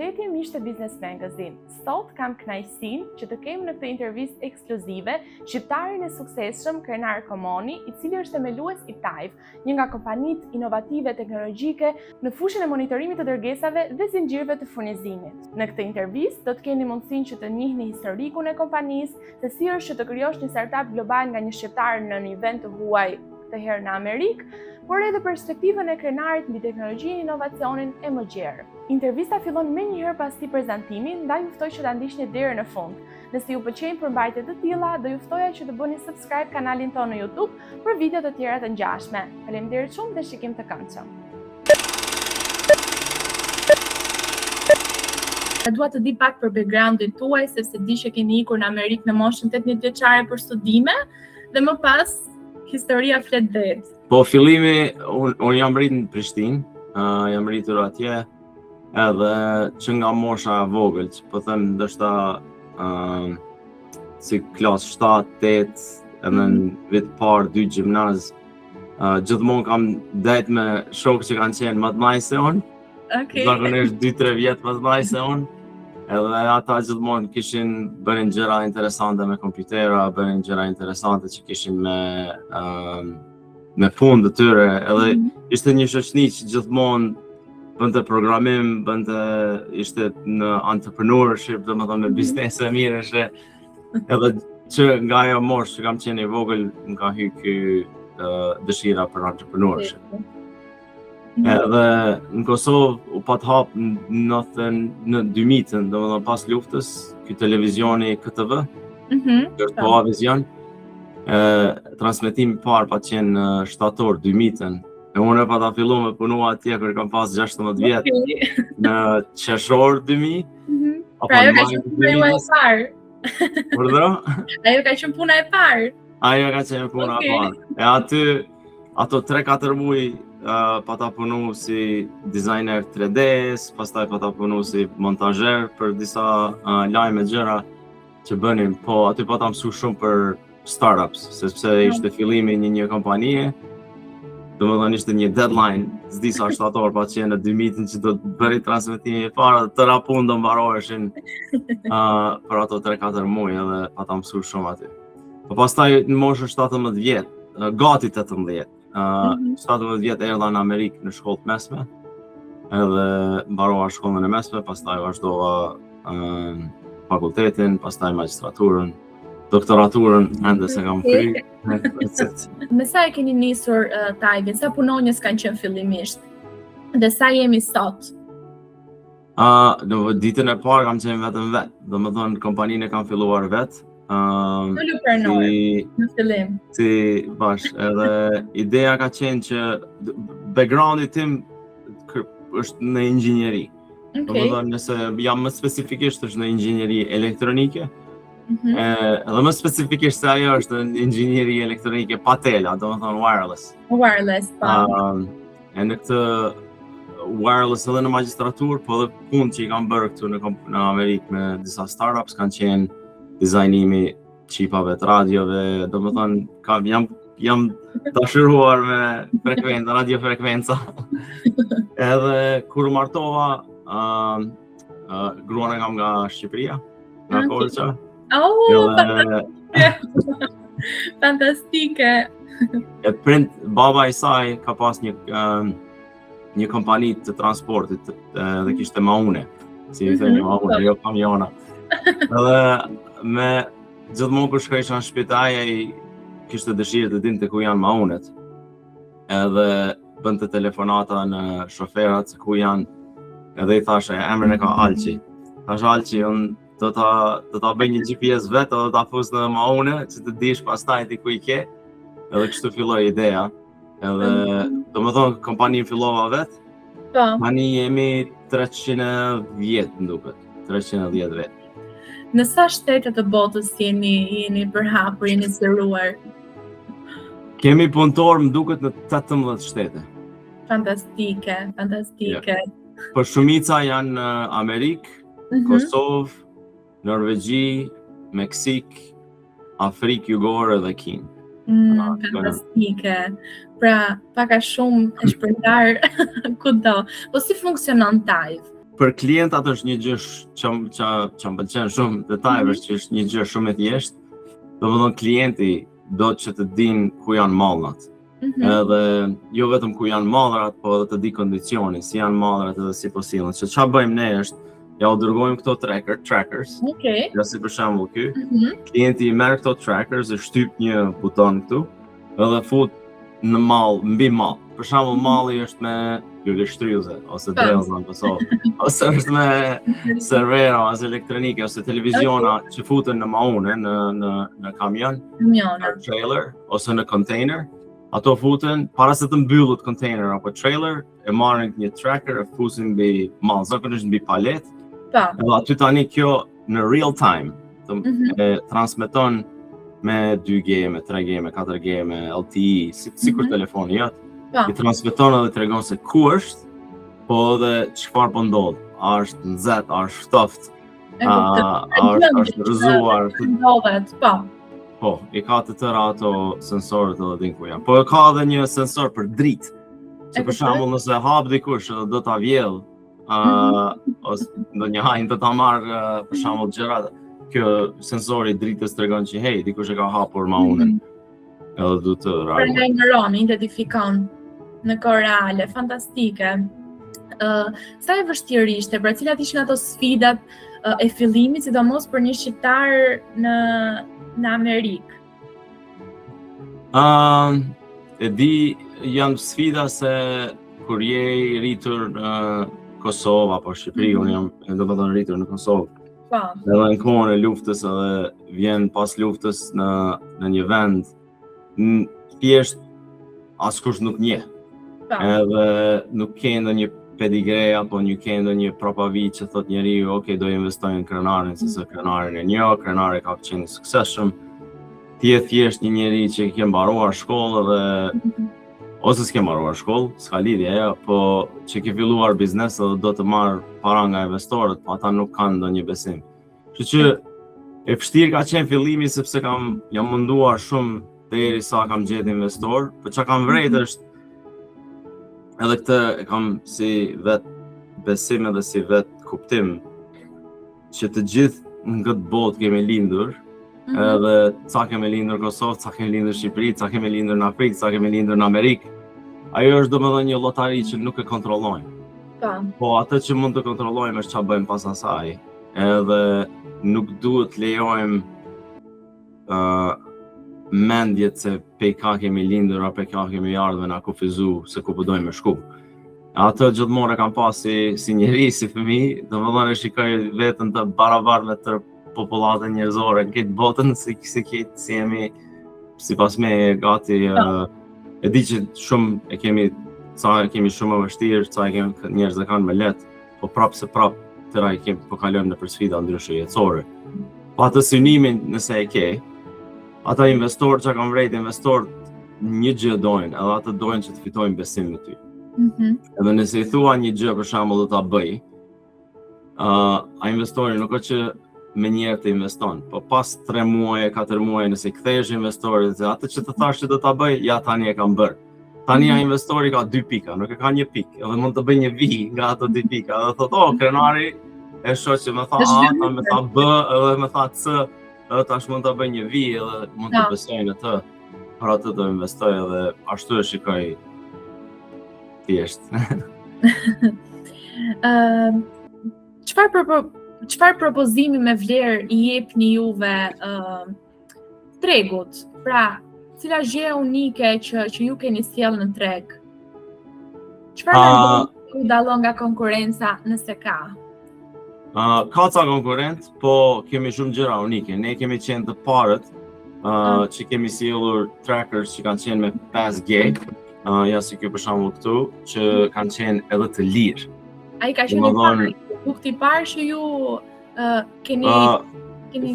Përshëndetje miq të Business Magazine. Sot kam kënaqësinë që të kem në këtë intervistë ekskluzive shqiptarin e suksesshëm Krenar Komoni, i cili është themelues i Thrive, një nga kompanitë inovative teknologjike në fushën e monitorimit të dërgesave dhe zinxhirëve të furnizimit. Në këtë intervistë do të keni mundësinë që të njihni historikun e kompanisë, se si është që të krijosh një startup global nga një shqiptar në një vend të huaj këtë herë në Amerikë, por edhe perspektivën e krenarit mbi teknologjinë, inovacionin e më gjerë. Intervista fillon me njëherë pas këtij prezantimi, ndaj ju ftoj që ta ndiqni deri në fund. Nëse ju pëlqejnë përmbajtje të tilla, do ju ftoja që të bëni subscribe kanalin tonë në YouTube për video të tjera të ngjashme. Faleminderit shumë dhe shikim të këndshëm. Dua të di pak për backgroundin tuaj, sepse di që keni ikur në Amerikë në moshën 18 vjeçare për studime dhe më pas historia flet vetë. Po fillimi, unë jam rritë në Prishtinë, jam rritur atje, edhe që nga mosha vogël, që po them ndoshta si klasë 7-8, edhe në vit parë 2 gjimnaz, gjithmonë kam dajt me shokë që kanë qenë më të mëdhenj se unë, zakonisht 2-3 vjet më të mëdhenj se unë, edhe ata gjithmonë kishin bënin gjëra interesante me kompjutera, bënin gjëra interesante që kishin me punë të tyre, edhe ishte një shoqni që gjithmonë bënte programim, ishte në entrepreneurship, domethënë me biznese mirë, edhe që nga ajo moshë që kam qenë i vogël, më ka hyrë ky dëshira për entrepreneurship. Edhe në Kosovë u pat hap në 2000, domethënë pas luftës, ky televizioni KTV, Virtua Vision, transmetimi i parë pa qenë në shtator 2000-ën. E unë pa ta fillu me punu atje kur kam pas 16 vjet në qershor 2000. Pra ajo ka qenë puna e parë. Urdhro? Ajo ka qenë puna e parë. Ajo ka qenë puna e parë. E aty ato 3-4 muaj pa ta punu si designer 3D-s, pastaj pa ta punu si montazher për disa lajme gjëra që bënim, po aty pa ta mësu shumë për startups, sepse ishte fillimi një kompanie, domethënë ishte një deadline, s'di sa shtator pa qenë në 2000 që do të bëri transmetimi i parë, tëra punë do mbaroheshin për ato 3-4 muaj edhe pa ta mësu shumë aty. Po pastaj në moshën 17 vjet, gati 18, 17 vjet erdha në Amerikë në shkollë të mesme, edhe mbarova shkollën e mesme, pastaj vazhdova fakultetin, pastaj magjistraturën, doktoraturën, ende se kam kryer. Me sa e keni nisur Thrive, sa punonjës kanë qenë fillimisht? Dhe sa jemi sot? Në ditën e parë kam qenë vetëm vetë, domethënë kompaninë e kam filluar vetë. Në fillim. Si bash, edhe ideja ka qenë që backgroundi tim është në inxhinieri. Domethënë nëse jam më specifikisht është në inxhinieri elektronike. Edhe më specifikisht se ajo është në inxhinieri elektronike pa tela, domethënë wireless. Wireless, pa. E në këtë wireless edhe në magjistraturë, po edhe punë që i kam bërë këtu në Amerikë me disa startups kanë qenë dizajnimi çipave të radiove, domethënë jam dashuruar me frekuenca, radiofrekuenca. Edhe kur u martova, gruan e kam nga Shqipëria, nga Korça. Fantastike. E baba i saj ka pas një kompani të transportit dhe kishte maune, si i thënë maune, jo kamiona. Edhe me gjithmonë kur shkojsha në shtëpi ai kishte dëshirë të dinte ku janë maunet. Edhe bënte telefonata në shoferat se ku janë. Edhe i thashë emrin e ka Alçi. Thash Alçi, unë do ta bëj një GPS vetë, do ta fus në maune, që të dish pastaj ti ku i ke. Edhe kështu filloi ideja. Edhe domethënë kompaninë fillova vetë. Po. Tani jemi 300 vjet nduket, 310 vjet. Në sa shtete të botës jeni përhapur, jeni zëruar? Kemi punëtor më duket në 18 shtete. Fantastike. Po shumica janë në Amerikë, Kosovë, Norvegji, Meksik, Afrikë Jugore dhe Kinë. Fantastike. Pra, pak a shumë e shpërndar kudo. Po si funksionon Thrive? për klientat është një gjë që më pëlqen shumë detajësh, që është një gjë shumë e thjeshtë. Domethënë klienti do që të dinë ku janë mallrat. Edhe jo vetëm ku janë mallrat, po edhe të di kondicionin, si janë mallrat edhe si po sillen. Se çfarë bëjmë ne është ja u dërgojmë këto trackers. Okej. Ja si për shembull ky. Klienti i merr këto trackers, e shtyp një buton këtu, edhe fut në mall, mbi mall. Për shembull malli është me lule shtryuze ose drellza në Kosovë, ose është me servera ose elektronike ose televiziona që futen në maune, në kamion, në trailer ose në container. Ato futen para se të mbyllet container apo trailer, e marrin një tracker e fusin mbi mall, zakonisht mbi palet. Edhe aty tani kjo në real time e transmeton me 2G, me 3G, me 4G, me LTE, sikur telefoni jot. I transmeton edhe tregon se ku është, po edhe çfarë po ndodh. A është nxehtë, a është ftoftë, a është rrëzuar. Ndodhet, po. Po, i ka të tëra ato sensorët edhe din ku janë. Po ka edhe një sensor për dritë. Se për shembull nëse hap dikush edhe do ta vjedh, ose ndonjë hajn do ta marr për shembull gjërat, kjo sensori dritës tregon që hey, dikush e ka hapur maunën. Edhe du të rarë. Për ngajmëron, identifikon në kohë reale, fantastike. Sa e vështirë ishte, pra cilat ishin ato sfidat e fillimit, sidomos për një shqiptar në Amerikë? E di, janë sfida se kur je i rritur në Kosovë apo Shqipëri, unë jam domethënë rritur në Kosovë. Edhe në kohën e luftës edhe vjen pas luftës në një vend, thjesht askush nuk njeh. Edhe nuk ke ndonjë pedigre apo nuk ke ndonjë propavi që thot njeriu, ok, do investoj në krenarin, sepse krenarin e njoh, krenari ka qenë i suksesshëm. Ti je thjesht një njeri që ke mbaruar shkollë dhe ose s'ke mbaruar shkollë, s'ka lidhje, po që ke filluar biznes dhe do të marr para nga investorët, po ata nuk kanë ndonjë besim. Kështu që e vështirë ka qenë fillimi sepse jam munduar shumë derisa kam gjetë investor, po çka kam vrejtë është edhe këtë e kam si vet besim edhe si vet kuptim që të gjithë në këtë botë kemi lindur, edhe ca kemi lindur në Kosovë, ca kemi lindur në Shqipëri, ca kemi lindur në Afrikë, ca kemi lindur në Amerikë. Ajo është domethënë një lotari që nuk e kontrollojmë. Po atë që mund të kontrollojmë është çfarë bëjmë pas asaj. Edhe nuk duhet lejojmë mendjet se pe ka kemi lindur apo pe ka kemi ardhur na kufizu se ku po dojmë me shku. Atë gjithmonë kam pas si njeri, si fëmijë, domethënë shikoj veten të barabartë me tërë popullatën njerëzore në këtë botën, si jemi sipas me gati e di që shumë e kemi shumë më vështirë, ca e kemi njerëz që kanë më lehtë, po tëra i kemi po kalojmë nëpër sfida ndryshe jetësore. Po atë synimin nëse e ke, ata investorë që kanë vrejt, investorët një gjë dojnë, edhe atë dojnë që të fitojnë besim në ty. Edhe nëse i thua një gjë për shembull do ta bëj, a investori nuk është që me njerë të investon, po pas 3 muaj, 4 muaj, nëse kthesh investorit, se atë që të thash që do ta bëj, ja tani e kam bërë. Tani investori ka 2 pika, nuk e ka 1 pikë, edhe mund të bëj një vi nga ato 2 pika, edhe thot, krenari e shoh që më tha A, më tha B, edhe më tha C, edhe tash mund të bëj një vi edhe mund të besoj në të, për atë do investoj edhe ashtu e shikoj thjesht. Çfarë propozimi me vlerë i jepni juve tregut? Pra, cila gjë unike që ju keni sjellë në treg? Çfarë ju dallon nga konkurenca nëse ka? Ka ca konkurrent, po kemi shumë gjëra unike. Ne kemi qenë të parët që kemi sjellur trackers që kanë qenë me 5G, ja si kjo për shembull këtu, që kanë qenë edhe të lirë. Ai ka qenë produkti i parë që ju keni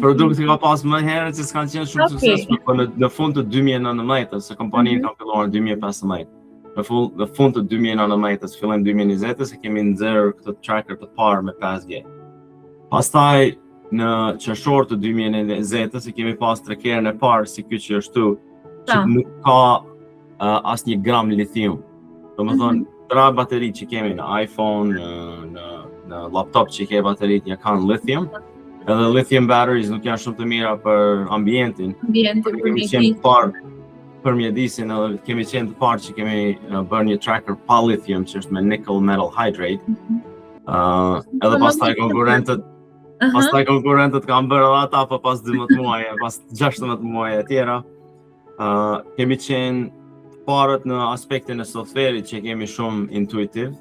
produkti ka pas më herët që s'kanë qenë shumë suksesshëm, po në fund të 2019, se kompania ka filluar në 2015. Në fund të 2019, fillim 2020, se kemi nxjerrë këtë tracker të parë me 5G. Pastaj në qershor të 2020, se kemi pas trackerën e parë si ky që është këtu, që nuk ka asnjë gram lithium. Domethënë, tra bateri që kemi në iPhone, në në laptop që i ke baterit një kanë lithium, edhe lithium batteries nuk janë shumë të mira për ambientin. Për kemi qenë parë për mjedisin, edhe kemi qenë të parë që kemi bërë një tracker pa lithium që është me nickel metal hydrate. Edhe pastaj konkurrentët kanë bërë edhe ata për pas 12 muaje, pas 16 muaje e tjera. Kemi qenë parët në aspektin e softverit që kemi shumë intuitive,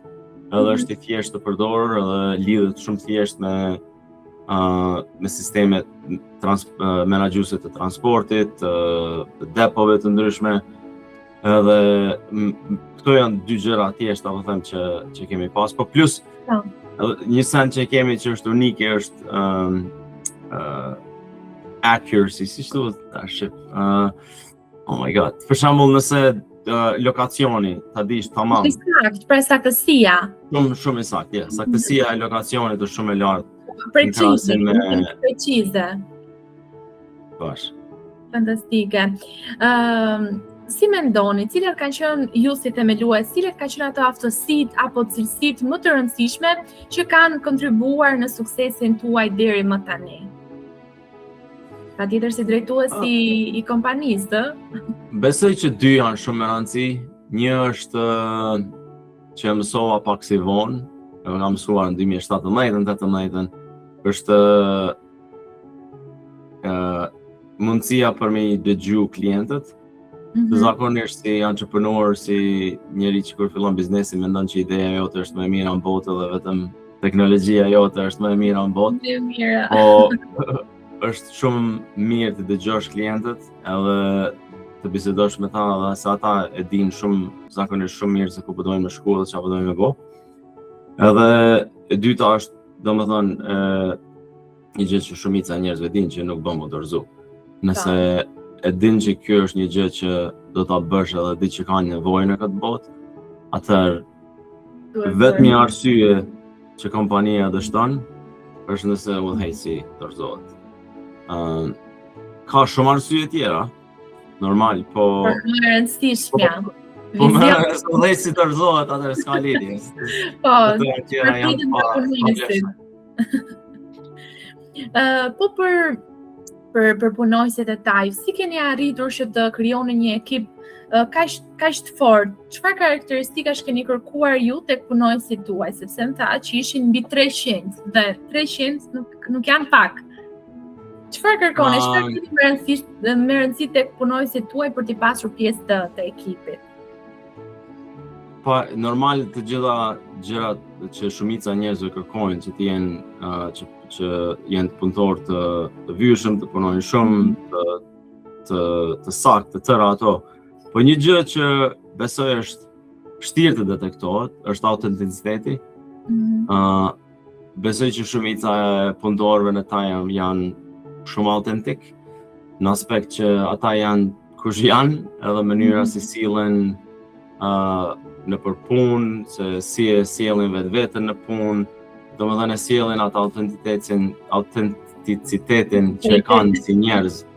edhe është i thjeshtë të përdorur, edhe lidhet shumë thjesht me sistemet menaxhuese të transportit, të depove të ndryshme, edhe këto janë dy gjëra thjeshta, po them që kemi pas, po plus një send që kemi që është unike është accuracy, si thuhet tash. Oh my god. Për shembull, nëse lokacioni, ta dish tamam. Saktë, pra saktësia. Shumë i saktë, saktësia e lokacionit është shumë e lartë. Precize. Bash. Fantastike. Si mendoni, cilat kanë qenë ju si themelues, cilat kanë qenë ato aftësitë apo cilësitë më të rëndësishme që kanë kontribuar në suksesin tuaj deri më tani? Patjetër si drejtuesi i kompanisë, Besoj që dy janë shumë me rëndësi. Një është që mësova pak si vonë, e nga mësuar në 2017-18, është mundësia për me i dëgju klientët. Zakonisht si entrepreneur, si njeri që kur fillon biznesin, mendon që ideja jote është më e mira në botë dhe vetëm teknologjia jote është më e mira në botë. Po është shumë mirë të dëgjosh klientët edhe të bisedosh me ta, dhe se ata e din zakonisht shumë mirë se ku përdojnë me shku dhe që përdojnë me bo. Edhe e dyta është, domethënë, një gjë që shumica e njerëzve din që nuk bën më dorëzu. Nëse e din që kjo është një gjë që do ta bësh edhe di që ka nevojë në këtë botë, atëherë vetëm një arsye që kompania dështon është nëse udhëheqësi dorëzohet. Ka shumë arsye tjera, normal, po më e rëndësishmja. Po më udhëheqësi dorëzohet, atëherë s'ka lidhje. Po, tjera janë po për punojësit e TAIV, si keni arritur që të krijoni një ekip kaq të fortë? Çfarë karakteristikash keni kërkuar ju tek punojësit tuaj, sepse më tha që ishin mbi 300 dhe 300 nuk janë pak. Çfarë kërkoni? Çfarë keni më rëndësi tek punojësit tuaj për të pasur pjesë të ekipit? Po normal të gjitha gjërat që shumica njerëzve kërkojnë që të jenë që jenë të punëtor të vyeshëm, të punojnë shumë, të saktë, të tëra ato. Po një gjë që besoj është vështirë të detektohet, është autenticiteti. Besoj që shumica e punëtorëve në TAIV janë shumë autentik, në aspekt që ata janë kush janë, edhe mënyra si sillen në për punë, se si e sjellin vetveten në punë, domethënë e sjellin atë autenticitetin që e kanë si njerëz.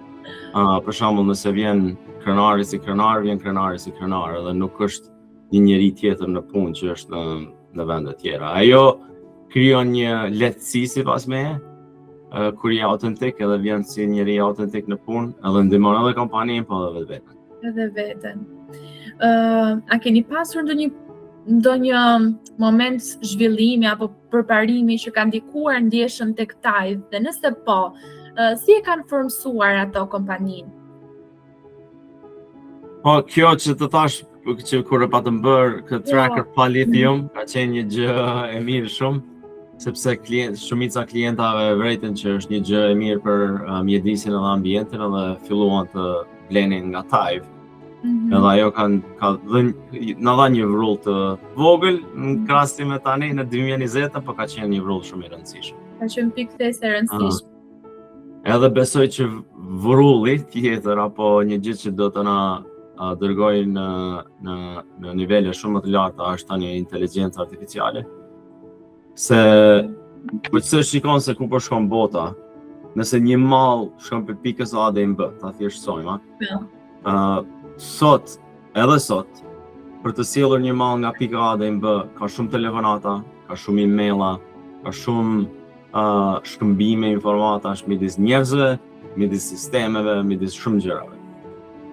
Për shembull, nëse vjen krenari si krenar, vjen krenari si krenar, edhe nuk është një njeri tjetër në punë që është në vende tjera. Ajo krijon një lehtësi sipas meje, kur je autentik edhe vjen si njeri autentik në punë, edhe ndihmon edhe kompaninë, po edhe vetveten. Edhe veten. A keni pasur ndonjë moment zhvillimi apo përparimi që ka ndikuar ndjeshën tek TAIV, dhe nëse po, si e kanë formsuar ato kompaninë? Po, kjo që të thash që kur e patëm bërë këtë tracker pa lithium, ka qenë një gjë e mirë shumë, sepse shumica klientave vërejtën që është një gjë e mirë për mjedisin edhe ambientin, edhe filluan të blenin nga TAIV. Edhe ajo na dha një vrull të vogël në krahasim me tani në 2020, po ka qenë një vrull shumë i rëndësishëm. Ka qenë pikëthesë e rëndësishme. Edhe besoj që vrulli tjetër apo një gjë që do të na dërgojnë në nivele shumë më të larta është tani inteligjenca artificiale. Se përse shikon se ku po shkon bota, nëse një mall shkon për pikës A deri në B, ta thjeshtësojmë, sot, për të sjellur një mall nga pika A deri në B, ka shumë telefonata, ka shumë emaila, është shumë shkëmbime informatash midis njerëzve, midis sistemeve, midis shumë gjërave.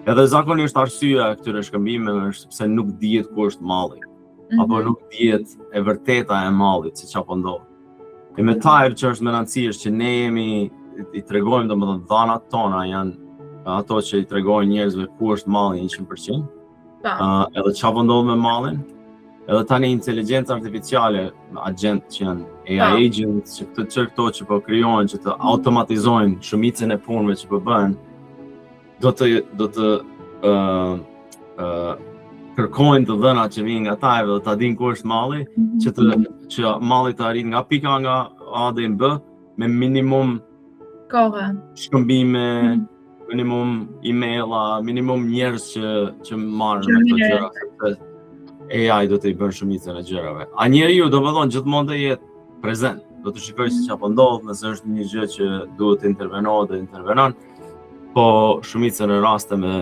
Edhe zakonisht arsyeja e këtyre shkëmbimeve është sepse nuk dihet ku është malli, apo nuk dihet e vërteta e mallit se çfarë po ndodh. E me Tyve që është më rëndësishme që ne i tregojmë domethënë dhanat tona janë ato që i tregojnë njerëzve ku është malli 100%. Edhe çfarë po ndodh me mallin. Edhe tani inteligjenca artificiale, agent që janë AI agents, që këto që po krijojnë që të automatizojnë shumicën e punëve që po bëhen, do të kërkojnë të dhënat që vijnë nga Tyve dhe ta dinë ku është malli, që malli të arrit nga pika nga A deri në B me minimum kohë, shkëmbime, minimum emaila, minimum njerëz që marrin ato gjëra. AI do të i bën shumicën e gjërave. A njeriu do vëllon gjithmonë të jetë prezent, do të shikojë se çfarë po ndodh, nëse është një gjë që duhet të intervenohet dhe intervenon, po shumicën e raste me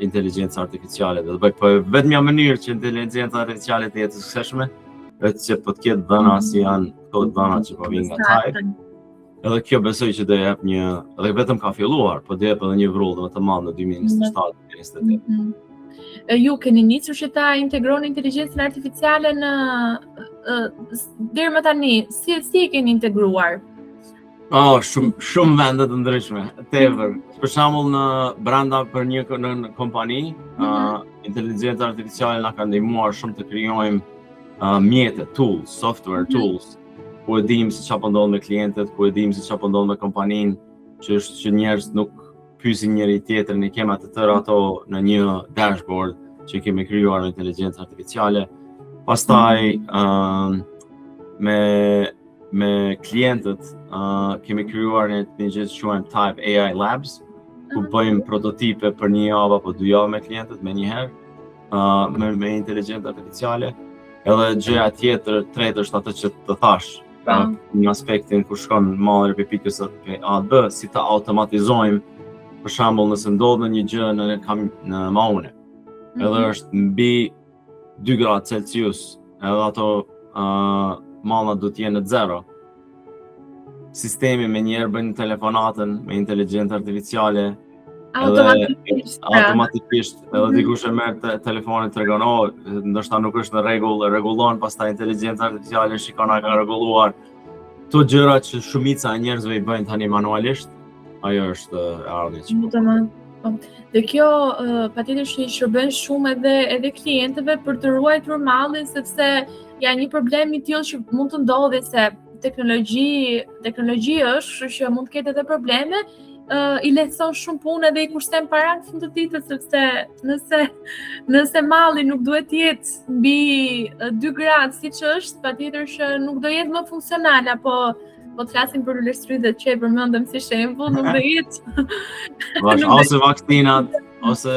inteligjencë artificiale do të bëj, po vetmja mënyrë që inteligjenca artificiale të jetë e suksesshme është që po të ketë dhëna si janë këto dhëna që po vijnë nga Tyve. Edhe kjo besoj që do jep një, edhe vetëm ka filluar, po do jep edhe një vrull të madh në 2027-2028. Ju keni nisur që ta integroni inteligjencën artificiale në deri më tani, si e keni integruar? Shumë vende të ndryshme, tepër. Për shembull brenda për një kompani, inteligjenca artificiale na ka ndihmuar shumë të krijojmë mjete, tools, software tools, ku e dim se çfarë po ndodh me klientët, ku e dim se çfarë po ndodh me kompaninë, që njerëz nuk pyesin njëri tjetrin, ne kemi të tërë ato në një dashboard që kemi krijuar me inteligjencë artificiale. Pastaj me klientët kemi krijuar një gjë që quhen Tyve AI Labs, ku bëjmë prototipe për një javë apo 2 javë me klientët me njëherë me inteligjencë artificiale. Edhe gjëja tjetër, tretë është atë që të thash, në aspektin ku shkon malli për pikës A B, si ta automatizojmë. Për shembull, nëse ndodh një gjë në maune, edhe është mbi 2 gradë Celsius, edhe ato malla do të jenë në 0. Sistemi me njerë bën telefonatën me inteligjencë artificiale, automatikisht, edhe dikush e merr telefonin tregon, ndoshta nuk është në rregull, rregullon, pastaj inteligjenca artificiale shikon a ka rregulluar. Këto gjëra që shumica e njerëzve i bëjnë tani manualisht, ajo është e ardhmja. Dhe kjo patjetër që i shërben shumë edhe klientëve për të ruajtur mallin, sepse janë një problem i tillë që mund të ndodhë se teknologji është që mund të ketë edhe probleme, i lehtëson shumë punë dhe i kushton para në fund të ditës, sepse nëse malli nuk duhet të jetë mbi 2 gradë siç është, patjetër që nuk do jetë më funksional, apo po të flasim për luleshtrydhet që e përmendëm si shembull, nuk do jetë. Ose vaksinat, ose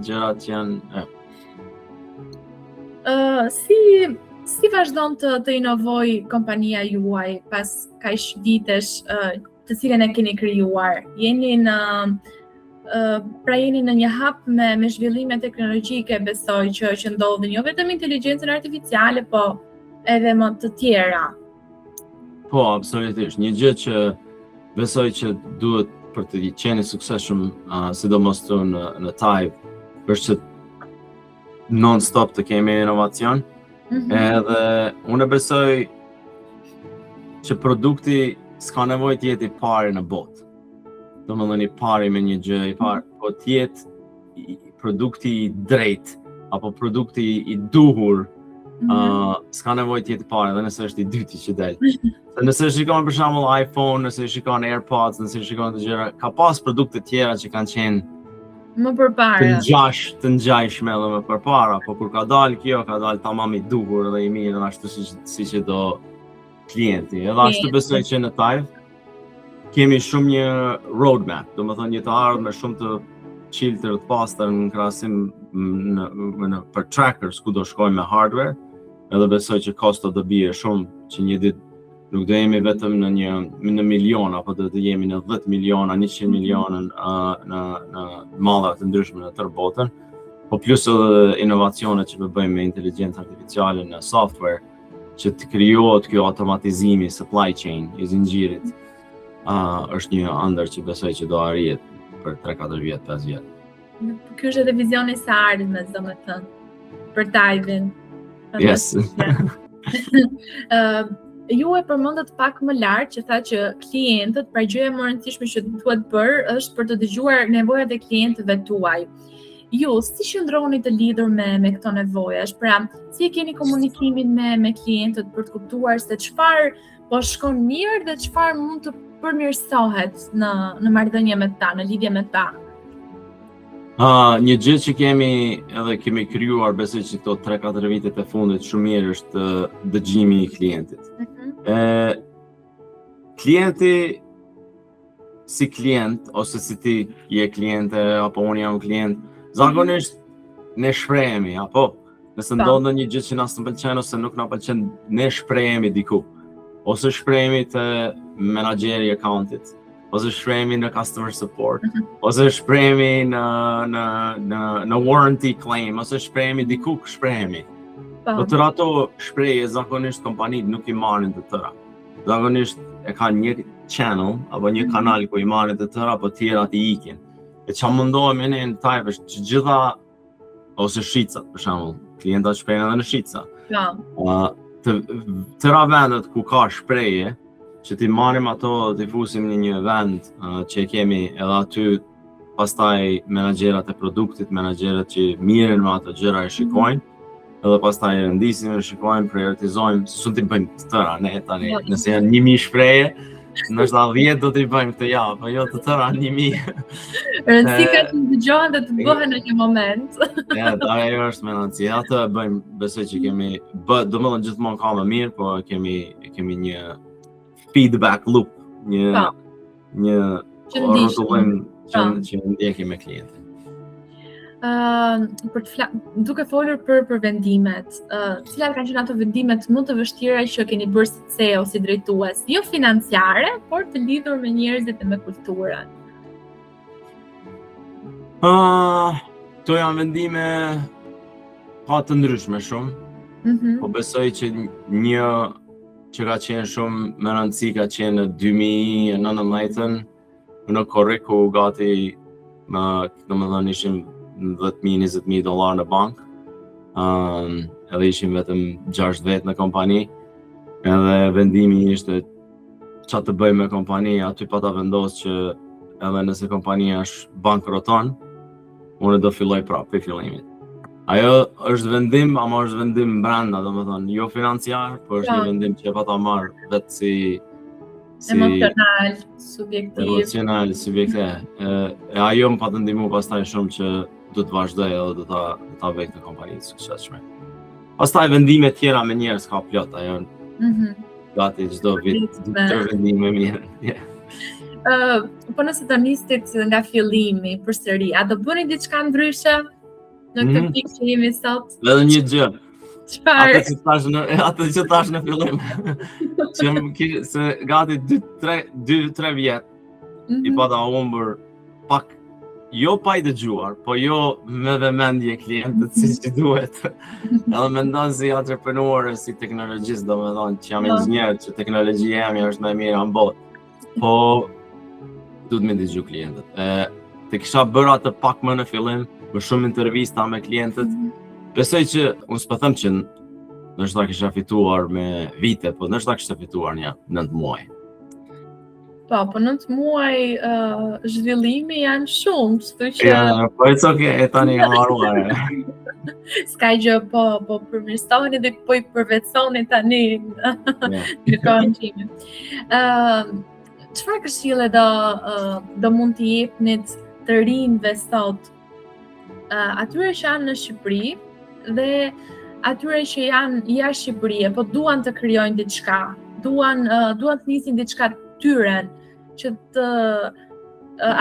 gjërat që janë. Si vazhdon të inovoj kompania juaj pas kaq vitesh të cilën e keni krijuar? Jeni në një hap me zhvillime teknologjike, besoj që ndodhin jo vetëm inteligjencën artificiale, po edhe më të tjera. Po, absolutisht. Një gjë që besoj që duhet për të qenë suksesshëm, sidomos këtu në Tyve, është që non-stop të kemi inovacion. Edhe unë besoj që produkti s'ka nevojë të jetë i pari në botë. Domethënë i pari me një gjë, i pari, po të jetë produkti i drejtë apo produkti i duhur. S'ka nevojë të jetë i pari, edhe nëse është i dyti që del. Nëse shikon për shembull iPhone, nëse shikon AirPods, nëse shikon të gjëra, ka pas produkte tjera që kanë qenë më përpara. Të ngjashme edhe më përpara, po kur ka dalë kjo, ka dalë tamam i duhur dhe i mirë, edhe ashtu siç e do klienti. Edhe ashtu besoj që në Tyve kemi shumë një roadmap, domethënë një të ardhmë shumë të filtër të pastër në krahasim për trackers ku do shkojmë me hardware. Edhe besoj që kosto do bie shumë, që një ditë nuk do jemi vetëm në miliona, apo do të jemi në 10 miliona, 100 miliona në malla të ndryshme në tërë botën, po plus edhe inovacionet që bëjmë me inteligjencë artificiale në software, që të krijohet kjo automatizimi, supply chain i zinxhirit, është një ëndër që besoj që do arrihet për 3-4 vjet, 5 vjet. Ky është edhe vizioni sa ardhmes, domethënë, për Dive-in. Yes. Ju e përmendët pak më lart që tha që klientët, pra gjëja më e rëndësishme që duhet bërë është për të dëgjuar nevojat e klientëve tuaj. Ju si qëndroni të lidhur me këto nevojash? Pra, si e keni komunikimin me klientët për të kuptuar se çfarë po shkon mirë dhe çfarë mund të përmirësohet në marrëdhënie me ta, në lidhje me ta? Një gjë që kemi krijuar besoj që këto 3-4 vitet e fundit shumë mirë është dëgjimi i klientit. Klienti si klient ose si ti je kliente apo unë jam klient, zakonisht ne shprehemi apo nëse ndodh ndonjë gjë që na s'pëlqen ose nuk na pëlqen, ne shprehemi diku. Ose shprehemi te menaxheri i accountit, ose shprehemi në customer support, ose shprehemi në warranty claim, ose shprehemi diku shprehemi. Po të ato shprehje zakonisht kompanitë nuk i marrin të tëra. Zakonisht e kanë një channel apo një kanal ku i marrin të tëra, po tjerat i ikin. E çfarë mundohemi ne në Dive është që gjitha ose shitcat për shembull, klientat shprehin edhe në shitca. Të tëra vendet ku ka shprehje, që ti marrim ato dhe t'i fusim në një vend që e kemi edhe aty pastaj menaxherat e produktit, menaxherët që mirën me ato gjëra e shikojnë, edhe pastaj e rendisim, e shikojmë, prioritizojmë, s'u ti bëjmë të tëra ne tani, nëse janë 1000 shprehje, ndoshta 10 do t'i bëjmë këtë javë, po jo të tëra 1000. Rëndësika të dëgjohen dhe të bëhen në një moment. Ja, ajo është me rëndësi. Ato e bëjmë, besoj që kemi domethënë gjithmonë ka më mirë, po kemi një feedback loop, një rrotullim që ndjekim me klientin. Duke folur për vendimet, cilat kanë qenë ato vendimet më të vështira që keni bërë si CEO, si drejtues, jo financiare, por të lidhur me njerëzit e me kulturën? Këto janë vendime pa të ndryshme shumë, po besoj që një që ka qenë shumë më rëndësi ka qenë në 2019 në Korrik ku gati domethënë ishim $10,000-20,000 në bank, edhe ishim vetëm 6 vetë në kompani, edhe vendimi ishte çfarë të bëjmë me kompani, aty pata vendos që edhe nëse kompania bankroton, unë do filloj prapë për fillimit. Ajo është vendim, ama është vendim brenda, domethënë, jo financiar, por është një vendim që pata marr vetë si emocional, subjektiv. Emocional, subjektiv. Ajo më patë ndihmu pastaj shumë që do të vazhdoj edhe do ta vej këtë kompani të suksesshme. Pastaj vendime tjera me njerëz ka plot, ajo. Gati çdo vit të vendime mirë. Po nëse të nistit nga fillimi përsëri, a do bëni diçka ndryshe në këtë pikë që jemi sot? Edhe një gjë. Çfarë? Atë që tash në fillim. Që se gati 2-3 vjet i pata humbur pak, jo pa i dëgjuar, po jo me vëmendje klientët si duhet. Edhe mendon si entrepreneur, si teknologjist, domethënë që jam inxhinier, që teknologjia jam është më e mira në botë. Po duhet me dëgju klientët. Të kisha bërë atë pak më në fillim, më shumë intervista me klientët. Besoj që unë s'po them që ndoshta kisha fituar me vite, po ndoshta kisha fituar një 9 muaj. Po 9 muaj zhvillimi janë shumë, kështu që po it's okay, tani jam haruar. S'ka gjë, po përmirësoni dhe po i përvetsoni tani në kohën time. Çfarë këshille do mund t'i jepnit të rinjve sot, atyre që janë në Shqipëri dhe atyre që janë jashtë Shqipërisë, po duan të krijojnë diçka, duan të nisin diçka tyre, që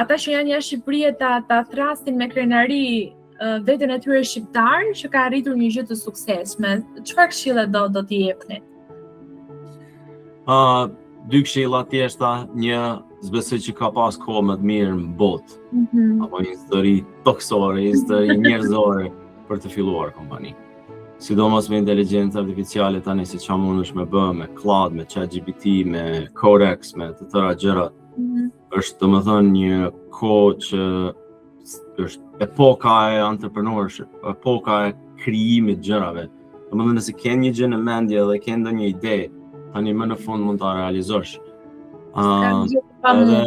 ata që janë jashtë Shqipërisë ta thrasin me krenari veten e tyre shqiptar që ka arritur një gjë të suksesshme. Çfarë këshille do t'i jepni? 2 këshilla thjeshta, një zbesoj që ka pas kohë më të mirë në botë, apo një histori toksore, histori njerëzore për të filluar kompani. sidomos me inteligjencë artificiale tani se çfarë mundesh me bë me Cloud, me ChatGPT, me Codex, me të tëra gjërat. Është domethënë një kohë që është epoka e entrepreneurship, epoka e krijimit gjërave. Domethënë nëse ke një gjë në mendje dhe ke ndonjë ide, tani më në fund mund ta realizosh. Edhe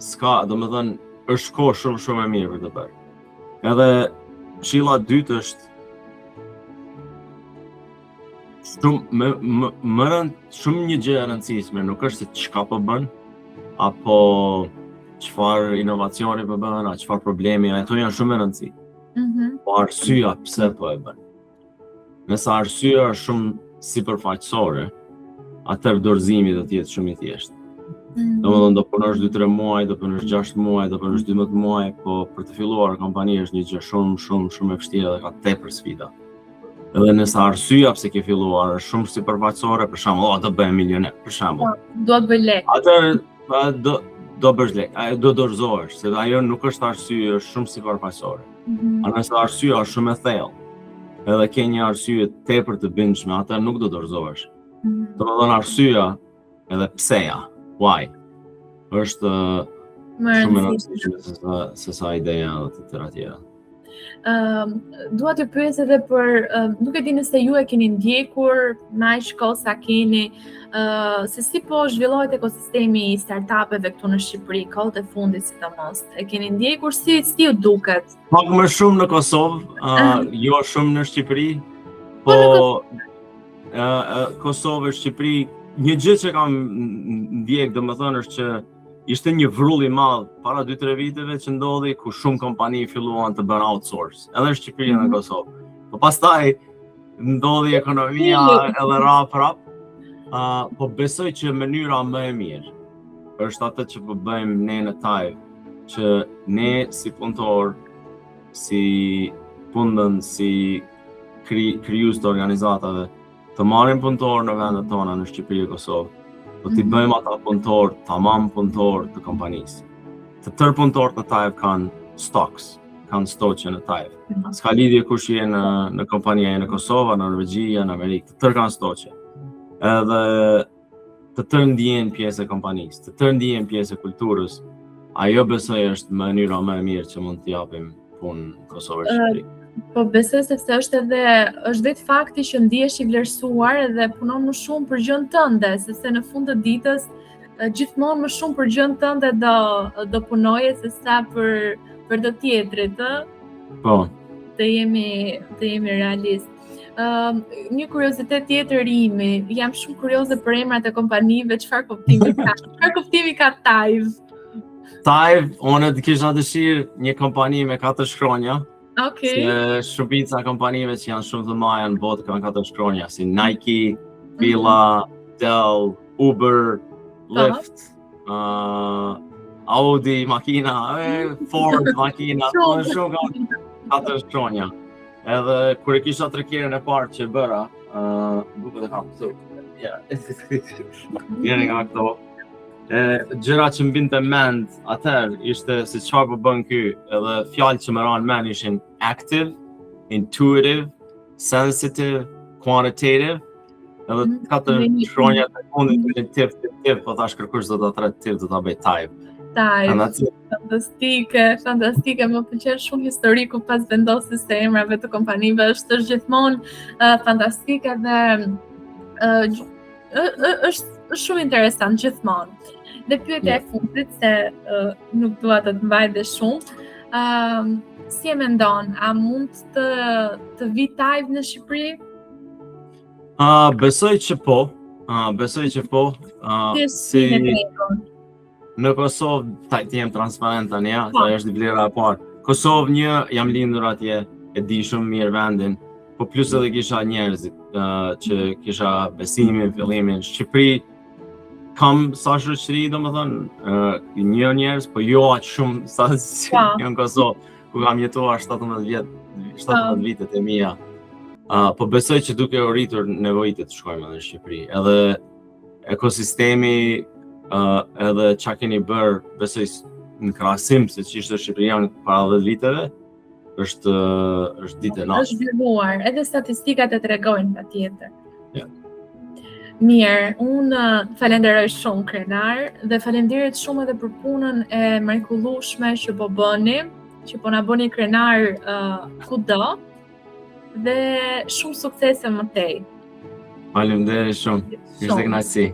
s'ka, domethënë është kohë shumë e mirë për të bërë. Edhe këshilla e dytë është shumë një gjë e rëndësishme, nuk është se çka po bën, apo çfarë inovacioni po bën, apo çfarë problemi, ato janë shumë e rëndësishme. Po arsyeja pse po e bën. Nëse arsyeja është shumë sipërfaqësore, atëherë dorëzimi do të jetë shumë i thjeshtë. Domethënë do punosh 2-3 muaj, do punosh 6 muaj, do punosh 12 muaj, po për të filluar kompani është një gjë shumë e vështirë dhe ka tepër sfida. Edhe nëse arsyeja pse ke filluar është shumë sipërfaqësore, për shembull, do bëhem milioner, për shembull. Do të bëj lek. Atëherë do bësh lek, do dorëzohesh, se ajo nuk është arsye, është shumë sipërfaqësore. A nëse arsyeja është shumë e thellë, edhe ke një arsye tepër të bindshme, atëherë nuk do dorëzohesh. Domethënë arsyeja edhe pseja, why, është shumë e rëndësishme se sa ideja dhe të tëra tjera. Dua të pyes edhe për, nuk e di nëse ju e keni ndjekur me aq kohë sa keni, se si po zhvillohet ekosistemi i startupeve këtu në Shqipëri, kohët e fundit sidomos. E keni ndjekur, si ju duket? Pak më shumë në Kosovë, jo shumë në Shqipëri, po Kosovë, Shqipëri, një gjë që kam ndjek, domethënë është që ishte një vrull i madh para 2-3 viteve që ndodhi ku shumë kompani filluan të bëjnë outsource, edhe në Shqipëri dhe në Kosovë. Po pastaj ndodhi ekonomia edhe rap, po besoj që mënyra më e mirë është atë që po bëjmë ne në Thaive, që ne si punëtor, si punën, si krijues të organizatave, të marrim punëtor në vendet tona në Shqipëri e Kosovë. Do t'i bëjmë ata punëtor, tamam punëtor të kompanisë. Të tërë punëtorët në Thaive kanë stocks, kanë stoqe në Thaive. S'ka lidhje kush je në kompania, në Kosova, në Norvegji, në Amerikë, të tërë kanë stoqe. Edhe të tërë ndjen pjesë e kompanisë, të tërë ndjen pjesë e kulturës. Ajo besoj është mënyra më e mirë që mund t'i japim punë në Kosovë e Shqipëri. Po besoj sepse është vetë fakti që ndihesh i vlerësuar dhe punon më shumë për gjën tënde, sepse në fund të ditës gjithmonë më shumë për gjën tënde do punoje se sa për të tjetrit, Po. Të jemi realist. Një kuriozitet tjetër imi, jam shumë kurioze për emrat e kompanive, çfarë kuptimi ka? Çfarë kuptimi ka Thaive? Thaive, unë të kisha dëshirë një kompani me 4 shkronja. Okay. Se shumica kompanive që janë shumë të mëdha në botë kanë 4 shkronja, si Nike, Fila, Dell, Uber, Lyft, Audi makina, Ford makina, shumë kanë 4 shkronja. Edhe kur e kisha trekjerën e parë që bëra, bukët e kam këtu. Jeni nga këto. Gjëra që mbinte mend atëherë ishte se çfarë po bën ky, edhe fjalë që më ranë mend ishin active, intuitive, sensitive, quantitative, edhe 4 shkronjat e fundit tip, po thash kërkush do ta tret tip do ta bëj Thaive. Fantastike, më pëlqen shumë historiku pas vendosjes së emrave të kompanive, është gjithmonë fantastike dhe është shumë interesant gjithmonë. Dhe pyetja e fundit, se nuk dua të të mbaj dhe shumë, si e mendon, a mund të vi Thaive në Shqipëri? Besoj që po. Si në Kosovë, të jem transparent tani, ta është vlera e parë. Kosovë një, jam lindur atje, e di shumë mirë vendin, po plus edhe kisha njerëzit që kisha besimin, fillimin. Shqipëri kam sa shoqëri, domethënë, një njerëz, po jo aq shumë sa në Kosovë, ku kam jetuar 17 vitet e mia. Po besoj që duke u rritur nevojit të shkojmë në Shqipëri. Edhe ekosistemi, edhe çka keni bërë, besoj në krahasim se ç'ishte Shqipëria para 10 viteve, është ditë e natë. Është zhvilluar, edhe statistikat e tregojnë patjetër. Ja. Mirë, unë falenderoj shumë krenar dhe falenderit shumë edhe për punën e mrekullueshme që po bëni, që po na bëni krenar kudo dhe shumë suksese më tej. Faleminderit shumë. Ishte kënaqësi.